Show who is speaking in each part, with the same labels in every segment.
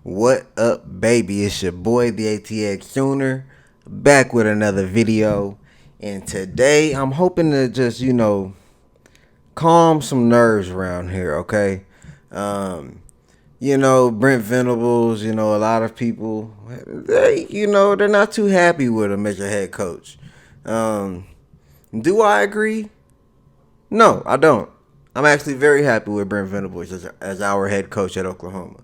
Speaker 1: What up, baby? It's your boy, the ATX Sooner, back with another video. And today, I'm hoping to just, calm some nerves around here, okay? Brent Venables, a lot of people, they're not too happy with him as your head coach. Do I agree? No, I don't. I'm actually very happy with Brent Venables as our head coach at Oklahoma.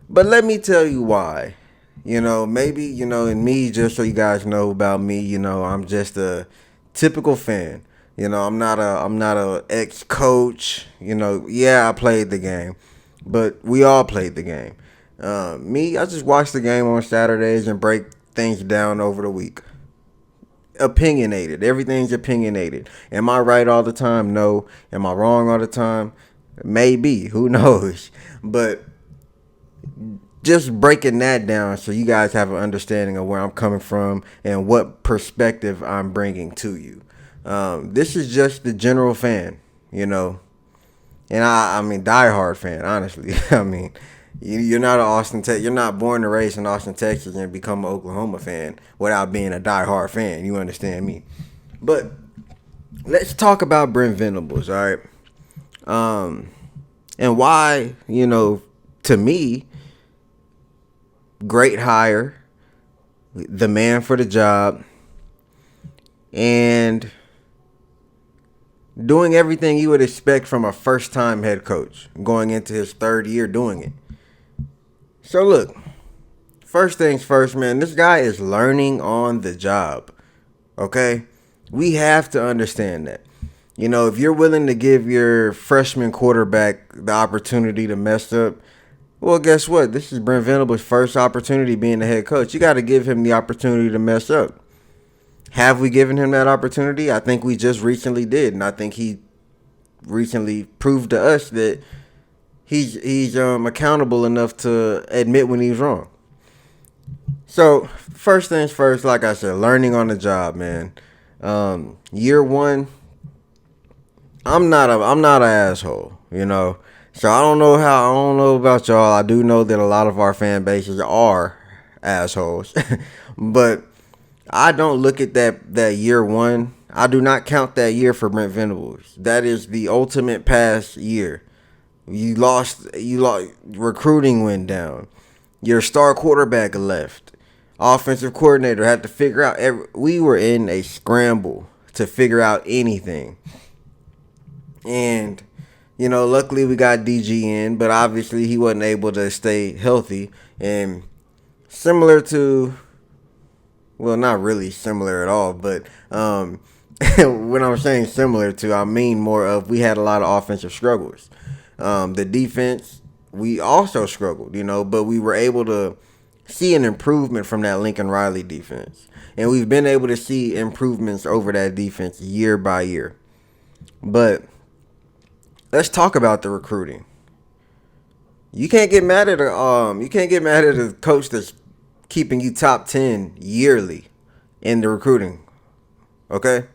Speaker 1: But let me tell you why. Maybe, and me, just so you guys know about me, I'm just a typical fan. I'm not a ex-coach. Yeah, I played the game, but we all played the game. Me, I just watch the game on Saturdays and break things down over the week. Opinionated. Everything's opinionated. Am I right all the time? No. Am I wrong all the time? Maybe. Who knows? But just breaking that down so you guys have an understanding of where I'm coming from and what perspective I'm bringing to you. This is just the general fan, and I mean diehard fan, honestly. I mean, you're not you're not born and raised in Austin, Texas, and become an Oklahoma fan without being a diehard fan. You understand me? But let's talk about Brent Venables, all right? And why, to me, great hire, the man for the job, and doing everything you would expect from a first-time head coach, going into his third year doing it. So look, first things first, man, this guy is learning on the job, okay? We have to understand that. If you're willing to give your freshman quarterback the opportunity to mess up, well, guess what? This is Brent Venables' first opportunity being the head coach. You got to give him the opportunity to mess up. Have we given him that opportunity? I think we just recently did, and I think he recently proved to us that he's accountable enough to admit when he's wrong. So first things first, like I said, learning on the job, man. Year one, I'm not an asshole, So I don't know about y'all. I do know that a lot of our fan bases are assholes, but I don't look at that year one. I do not count that year for Brent Venables. That is the ultimate pass year. You lost. Recruiting went down. Your star quarterback left. Offensive coordinator had to figure out. We were in a scramble to figure out anything. And, luckily we got DG in, but obviously he wasn't able to stay healthy. And similar to, well, not really similar at all, but when I'm saying similar to, I mean more of we had a lot of offensive struggles. The defense, we also struggled, but we were able to see an improvement from that Lincoln Riley defense. And we've been able to see improvements over that defense year by year. But let's talk about the recruiting. You can't get mad at a coach that's keeping you top 10 yearly in the recruiting. Okay?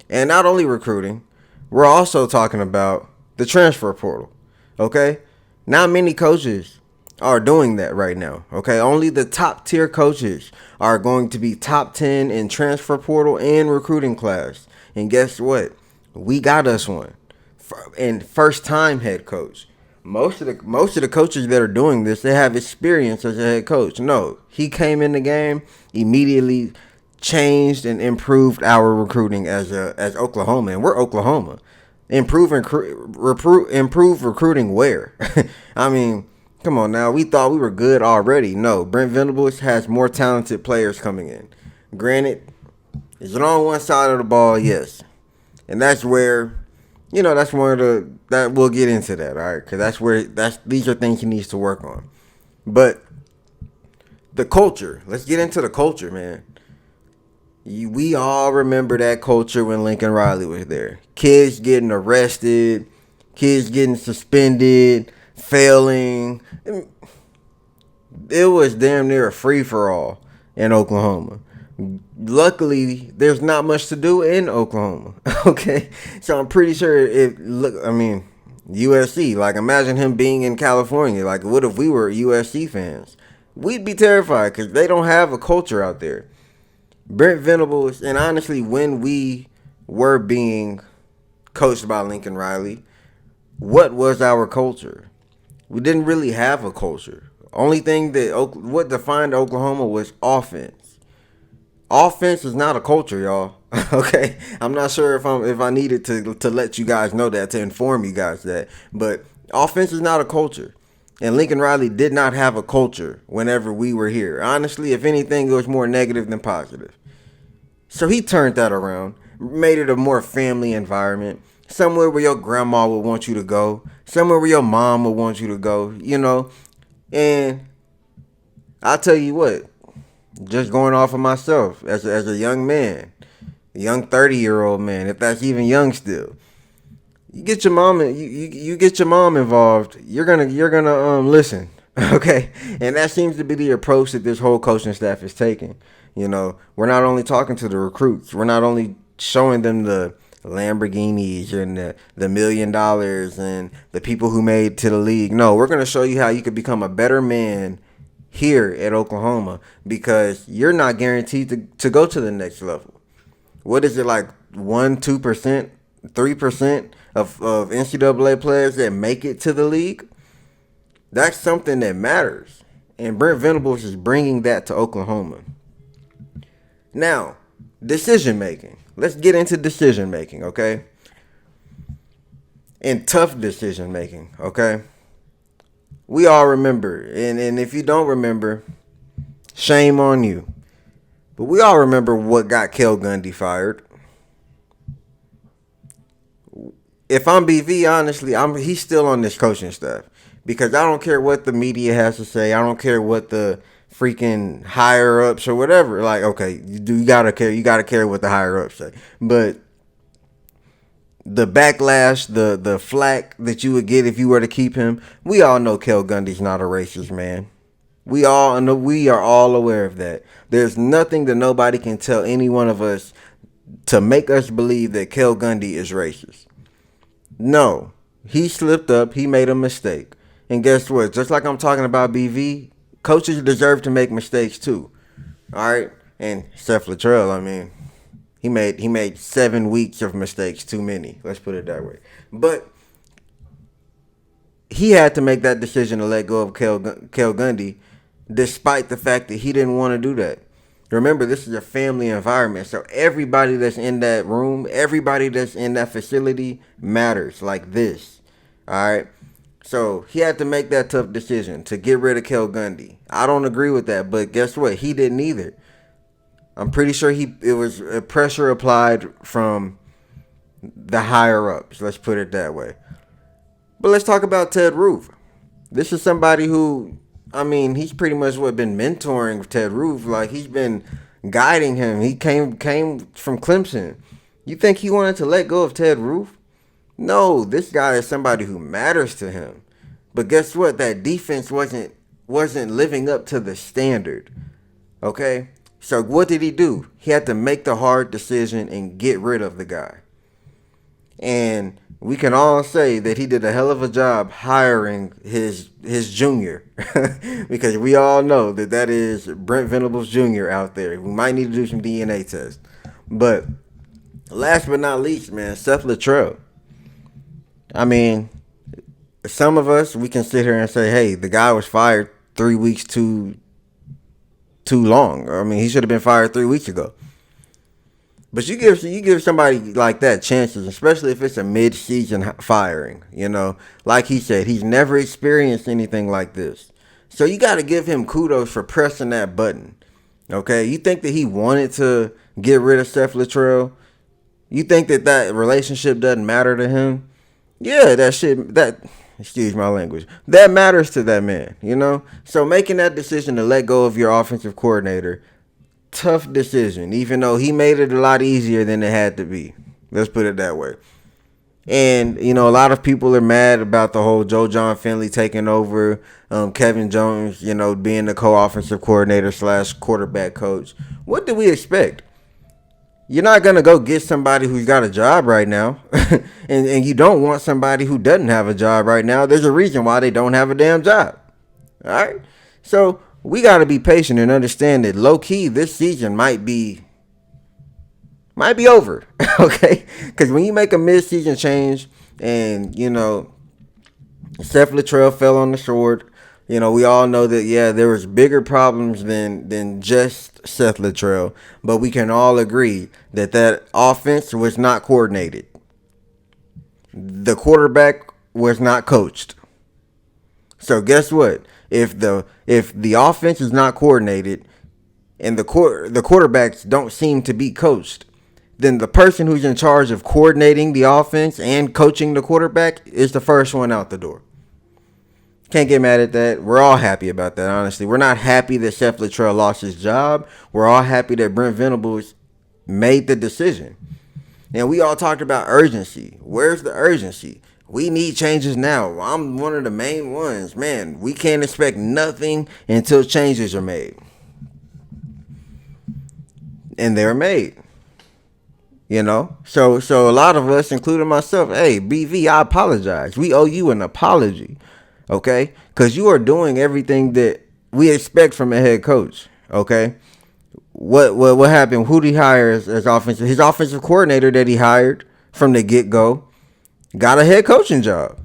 Speaker 1: And not only recruiting, we're also talking about the transfer portal. Okay? Not many coaches are doing that right now. Okay? Only the top tier coaches are going to be top 10 in transfer portal and recruiting class. And guess what? We got us one. And first time head coach. Most of the coaches that are doing this, they have experience as a head coach. No, he came in the game, immediately changed and improved our recruiting as Oklahoma, and we're Oklahoma. Improve recruiting where? I mean, come on now. We thought we were good already. No, Brent Venables has more talented players coming in. Granted, is it on one side of the ball? Yes, and that's where. That's one of that we'll get into that, all right? Because these are things he needs to work on. But the culture, let's get into the culture, man. We all remember that culture when Lincoln Riley was there. Kids getting arrested, kids getting suspended, failing. It was damn near a free-for-all in Oklahoma. Luckily, there's not much to do in Oklahoma. Okay, so I'm pretty sure USC. Like, imagine him being in California. Like, what if we were USC fans? We'd be terrified because they don't have a culture out there. Brent Venables, and honestly, when we were being coached by Lincoln Riley, what was our culture? We didn't really have a culture. Only thing what defined Oklahoma was offense. Offense is not a culture, y'all. Okay, I'm not sure if I needed to let you guys know that, to inform you guys that, but offense is not a culture. And Lincoln Riley did not have a culture whenever we were here. Honestly, if anything, it was more negative than positive. So he turned that around, made it a more family environment, somewhere where your grandma would want you to go, somewhere where your mom would want you to go, you know. And I'll tell you what, just going off of myself as a young man, a young 30-year-old man, if that's even young still. You get your mom you get your mom involved, you're gonna listen. Okay? And that seems to be the approach that this whole coaching staff is taking. You know, we're not only talking to the recruits, we're not only showing them the Lamborghinis and the $1 million and the people who made to the league. No, we're going to show you how you could become a better man here at Oklahoma, because you're not guaranteed to go to the next level. What is it, like 1%, 2%, 3% of NCAA players that make it to the league? That's something that matters. And Brent Venables is bringing that to Oklahoma. Now, decision making. Let's get into decision making, okay? And tough decision making, okay? We all remember, and if you don't remember, shame on you. But we all remember what got Kel Gundy fired. If I'm BV, honestly, he's still on this coaching staff, because I don't care what the media has to say. I don't care what the freaking higher ups or whatever. Like, okay, you gotta care. You gotta care what the higher ups say. But the backlash, the flack that you would get if you were to keep him, we all know Kel Gundy's not a racist man. We all know. We are all aware of that. There's nothing that nobody can tell any one of us to make us believe that Kel Gundy is racist. No, he slipped up. He made a mistake. And guess what? Just like I'm talking about BV, coaches deserve to make mistakes too. All right? And Seth Littrell, I mean, he made 7 weeks of mistakes too many. Let's put it that way. But he had to make that decision to let go of Kel Gundy, despite the fact that he didn't want to do that. Remember, this is a family environment, so everybody that's in that room, everybody that's in that facility matters, like this. All right? So he had to make that tough decision to get rid of Kel Gundy. I don't agree with that, but guess what? He didn't either. I'm pretty sure it was a pressure applied from the higher ups. Let's put it that way. But let's talk about Ted Roof. This is somebody who, I mean, he's pretty much been mentoring Ted Roof. Like, he's been guiding him. He came from Clemson. You think he wanted to let go of Ted Roof? No, this guy is somebody who matters to him. But guess what? That defense wasn't living up to the standard. Okay? So what did he do? He had to make the hard decision and get rid of the guy. And we can all say that he did a hell of a job hiring his junior. Because we all know that is Brent Venables Jr. out there. We might need to do some DNA tests. But last but not least, man, Seth Littrell. I mean, some of us, we can sit here and say, hey, the guy was fired 3 weeks too long. I mean, he should have been fired 3 weeks ago. But you give somebody like that chances, especially if it's a mid-season firing, you know. Like he said, he's never experienced anything like this. So you got to give him kudos for pressing that button, okay? You think that he wanted to get rid of Seth Littrell? You think that relationship doesn't matter to him? Yeah, excuse my language, that matters to that man, you know? So making that decision to let go of your offensive coordinator, tough decision, even though he made it a lot easier than it had to be. Let's put it that way. And, you know, a lot of people are mad about the whole Joe John Finley taking over, Kevin Jones, you know, being the co-offensive coordinator / quarterback coach. What do we expect? You're not gonna go get somebody who's got a job right now, and you don't want somebody who doesn't have a job right now. There's a reason why they don't have a damn job. All right, so we got to be patient and understand that low key this season might be over. Okay, because when you make a mid-season change, and Seth Littrell fell on the sword. We all know that, yeah, there was bigger problems than just Seth Littrell, but we can all agree that offense was not coordinated. The quarterback was not coached. So guess what? If the offense is not coordinated and the quarterbacks don't seem to be coached, then the person who's in charge of coordinating the offense and coaching the quarterback is the first one out the door. Can't get mad at that. We're all happy about that, honestly. We're not happy that Seth Littrell lost his job. We're all happy that Brent Venables made the decision. And we all talked about urgency. Where's the urgency? We need changes now. I'm one of the main ones. Man, we can't expect nothing until changes are made. And they're made. So a lot of us, including myself, hey, BV, I apologize. We owe you an apology. Okay? Because you are doing everything that we expect from a head coach. Okay? What happened? Who did he hire as offensive? His offensive coordinator that he hired from the get-go got a head coaching job.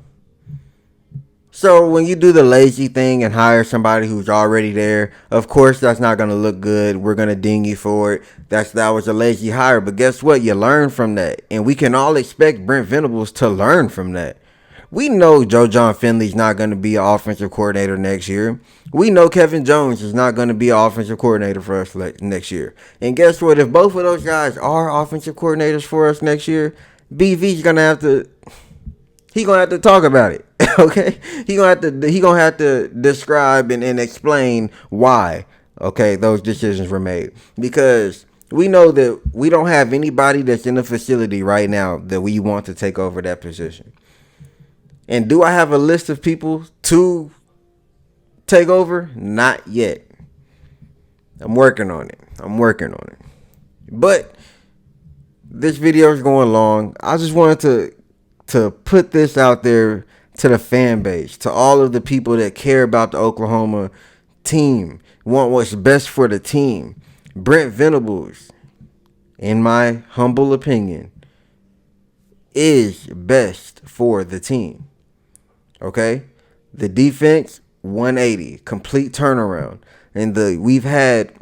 Speaker 1: So when you do the lazy thing and hire somebody who's already there, of course that's not going to look good. We're going to ding you for it. That was a lazy hire. But guess what? You learn from that. And we can all expect Brent Venables to learn from that. We know Joe John Finley's not going to be an offensive coordinator next year. We know Kevin Jones is not going to be an offensive coordinator for us next year. And guess what? If both of those guys are offensive coordinators for us next year, BV's going to have to... He gonna have to talk about it, okay? He gonna have to describe and explain why, okay, those decisions were made. Because we know that we don't have anybody that's in the facility right now that we want to take over that position. And do I have a list of people to take over? Not yet. I'm working on it. But this video is going long. I just wanted to put this out there to the fan base, to all of the people that care about the Oklahoma team, want what's best for the team. Brent Venables, in my humble opinion, is best for the team. Okay? The defense, 180, complete turnaround. And we've had,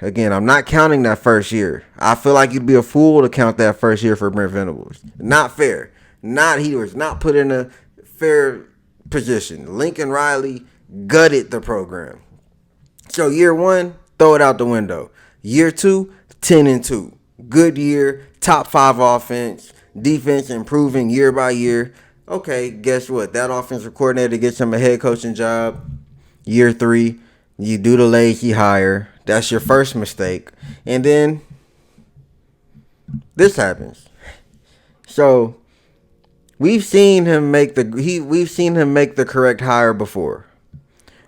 Speaker 1: again, I'm not counting that first year. I feel like you'd be a fool to count that first year for Brent Venables. Not fair. He was not put in a fair position. Lincoln Riley gutted the program. So year one, throw it out the window. Year two, 10-2. Good year, top 5 offense, defense improving year by year. Okay, guess what? That offensive coordinator gets him a head coaching job. Year 3, you do the lazy hire. That's your first mistake. And then this happens. So we've seen him make the correct hire before.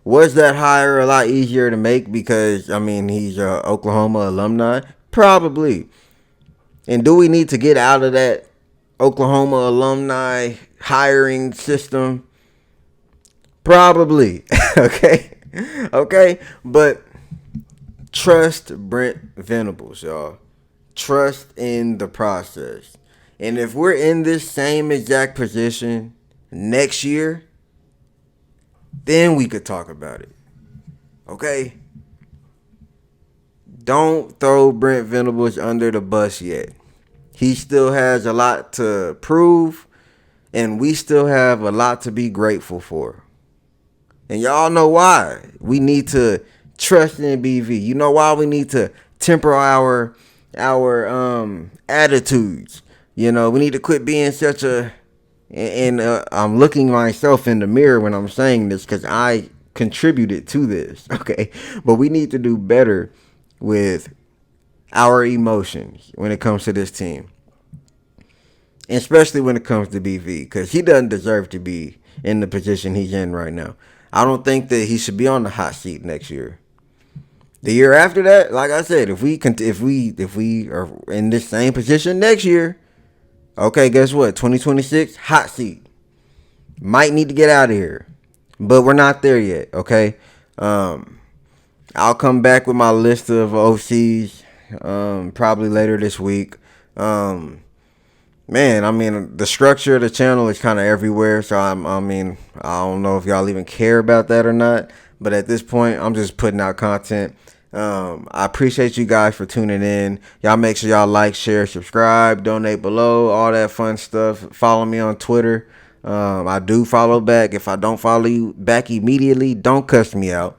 Speaker 1: Was that hire a lot easier to make because he's a Oklahoma alumni? Probably. And do we need to get out of that Oklahoma alumni hiring system? Probably. Okay, but trust Brent Venables, y'all. Trust in the process. And if we're in this same exact position next year, then we could talk about it. Okay? Don't throw Brent Venables under the bus yet. He still has a lot to prove, and we still have a lot to be grateful for. And y'all know why we need to trust in BV. You know why we need to temper our attitudes. We need to quit being such a... And I'm looking myself in the mirror when I'm saying this because I contributed to this, okay? But we need to do better with our emotions when it comes to this team. Especially when it comes to BV, because he doesn't deserve to be in the position he's in right now. I don't think that he should be on the hot seat next year. The year after that, like I said, if we are in this same position next year, okay, guess what? 2026 hot seat. Might need to get out of here, but we're not there yet. Okay, um, I'll come back with my list of OCs probably later this week. Um, Man, I mean, the structure of the channel is kind of everywhere. So I mean, I don't know if y'all even care about that or not. But at this point, I'm just putting out content. I appreciate you guys for tuning in. Y'all make sure y'all like, share, subscribe, donate below, all that fun stuff. Follow me on Twitter. I do follow back. If I don't follow you back immediately, don't cuss me out.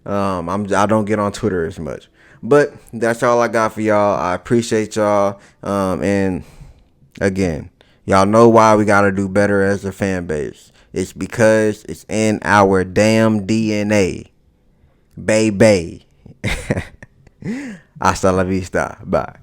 Speaker 1: I don't get on Twitter as much. But that's all I got for y'all. I appreciate y'all. And again, y'all know why we gotta do better as a fan base. It's because it's in our damn DNA. Baby. Hasta la vista. Bye.